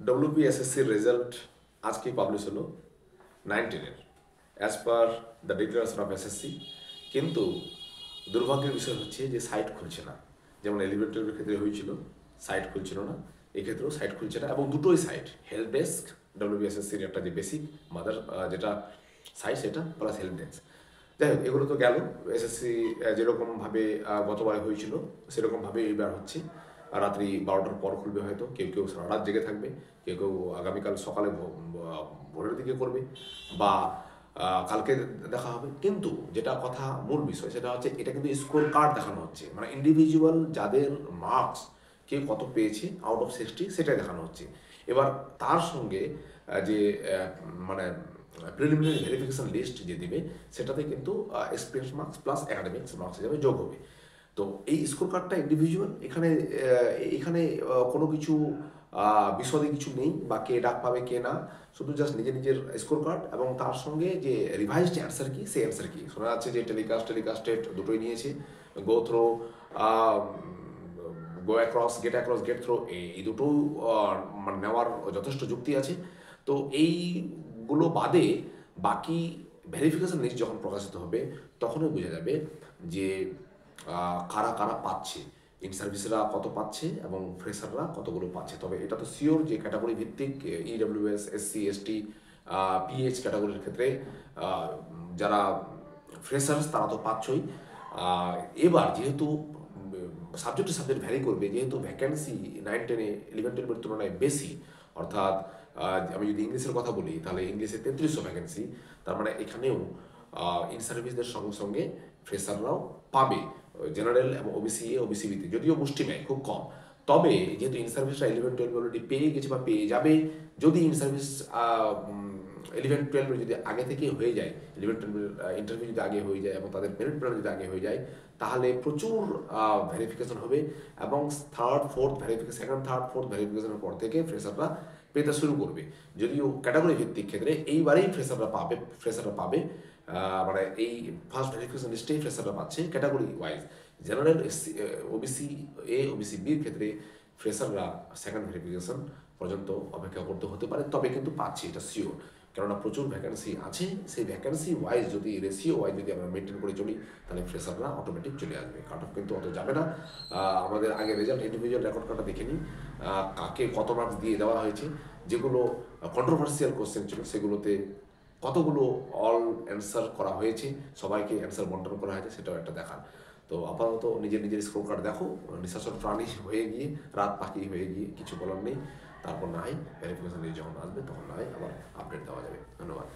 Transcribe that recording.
WPSSCর result আজকেই publish হলো 19-এর as per the declaration of SSC. কিন্তু দুর্ভাগ্যের বিষয় হচ্ছে যে সাইট খুলছে না। যেমন 11-12 ক্ষেত্রে হয়েছিল, সাইট খুলছিল না, এক্ষেত্রেও সাইট খুলছে না। এবং দুটোই সাইট, হেল্প ডেস্ক WPSSCর একটা যে বেসিক মাদার যেটা সাইট সেটা প্লাস হেল্প ডেস্ক। যাই হোক, এগুলো তো গেল। এসএসসি যেরকমভাবে গতবারে হয়েছিল সেরকমভাবে এইবার হচ্ছে। রাত্রি 12টার পর খুলবে হয়তো, কেউ কেউ সারা রাত জেগে থাকবে, কেউ কেউ আগামীকাল সকালে ভোরের দিকে করবে, বা কালকে দেখা হবে। কিন্তু যেটা কথা মূল বিষয় সেটা হচ্ছে এটা কিন্তু স্কোর কার্ড দেখানো হচ্ছে, মানে ইন্ডিভিজুয়াল যাদের মার্কস কে কত পেয়েছে আউট অফ 60 সেটাই দেখানো হচ্ছে। এবার তার সঙ্গে যে মানে প্রিলিমিনারি ভেরিফিকেশন লিস্ট যে দিবে সেটাতে কিন্তু experience marks plus academics marks হিসাবে যোগ হবে। তো এই স্কোর কার্ডটা ইন্ডিভিজুয়াল, এখানে এখানে কোনো কিছু বিশদে কিছু নেই, বা কে ডাক পাবে কে না, শুধু জাস্ট নিজের নিজের স্কোর কার্ড এবং তার সঙ্গে যে রিভাইজড অ্যান্সার কি, সেই অ্যান্সার কি। শোনা যাচ্ছে যে টেলিকাস্টেড দুটোই নিয়েছে, গো থ্রো, গো অ্যাক্রস, গেট থ্রো, এই দুটো মানে নেওয়ার যথেষ্ট যুক্তি আছে। তো এইগুলো বাদে বাকি ভেরিফিকেশন লিস্ট যখন প্রকাশিত হবে তখনই বোঝা যাবে যে কারা কারা পাচ্ছে, ইন সার্ভিসরা কত পাচ্ছে এবং ফ্রেশাররা কতগুলো পাচ্ছে। তবে এটা তো শিওর যে ক্যাটাগরি ভিত্তিক EWS, SC, ST, PH ক্যাটাগরির ক্ষেত্রে যারা ফ্রেশার্স তারা তো পাচ্ছই। এবার যেহেতু সাবজেক্ট টু সাবজেক্ট ভ্যারি করবে, যেহেতু ভ্যাকেন্সি 9-10-এ 11-12-এর তুলনায় বেশি, অর্থাৎ আমি যদি ইংলিশের কথা বলি তাহলে ইংলিশে 3300 ভ্যাকেন্সি, তার মানে এখানেও ইন সার্ভিসদের সঙ্গে সঙ্গে ফ্রেশাররাও পাবে। জেনারেল এবং OBC-তে যদিও মুষ্টিমেয়, খুব কম। তবে যেহেতু ইন সার্ভিসরা 11-12 অলরেডি পেয়ে গেছে বা পেয়ে যাবে, যদি ইন সার্ভিস 11-12 যদি আগে থেকে হয়ে যায়, 11-12 ইন্টারভিউ যদি আগে হয়ে যায় এবং তাদের মেরিট প্ল্যান যদি আগে হয়ে যায়, তাহলে প্রচুর ভেরিফিকেশন হবে এবং সেকেন্ড থার্ড ফোর্থ ভেরিফিকেশনের পর থেকে ফ্রেশাররা পেতে শুরু করবে। যদিও ক্যাটাগরি ভিত্তিক ক্ষেত্রে এইবারেই ফ্রেশাররা পাবে, মানে এই ফার্স্ট ভেরিফিকেশন লিস্টেই ফ্রেশাররা পাচ্ছে ক্যাটাগরি ওয়াইজ। জেনারেল, OBC-বির ক্ষেত্রে ফ্রেশাররা সেকেন্ড ভেরিফিকেশন পর্যন্ত অপেক্ষা করতে হতে পারে, তবে কিন্তু পাচ্ছে, এটা শিওর। কেননা প্রচুর ভ্যাকেন্সি আছে, সেই ভ্যাকেন্সি ওয়াইজ যদি রেশিও ওয়াইজ যদি আমরা মেনটেন করে চলি তাহলে ফ্রেশাররা অটোমেটিক চলে আসবে। কাট অফ কিন্তু অত যাবে না। আমাদের আগে রেজাল্ট ইন্ডিভিজুয়াল রেকর্ড কার্ডটা দেখে নিই, কাকে কত মার্কস দিয়ে দেওয়া হয়েছে। যেগুলো কন্ট্রোভার্সিয়াল কোশ্চেন ছিল সেগুলোতে কতগুলো অল অ্যান্সার করা হয়েছে, সবাইকে অ্যান্সার বন্টন করা হয়েছে, সেটাও একটা দেখার। তো আপাতত নিজের নিজের স্কোর কার্ড দেখো, নিঃশ্বাসন প্রাণী হয়ে গিয়ে, রাত পাখি হয়ে গিয়ে কিছু বলার নেই। তারপর না হয় ভেরিফিকেশন যখন আসবে তখন না হয় আবার আপডেট দেওয়া যাবে। ধন্যবাদ।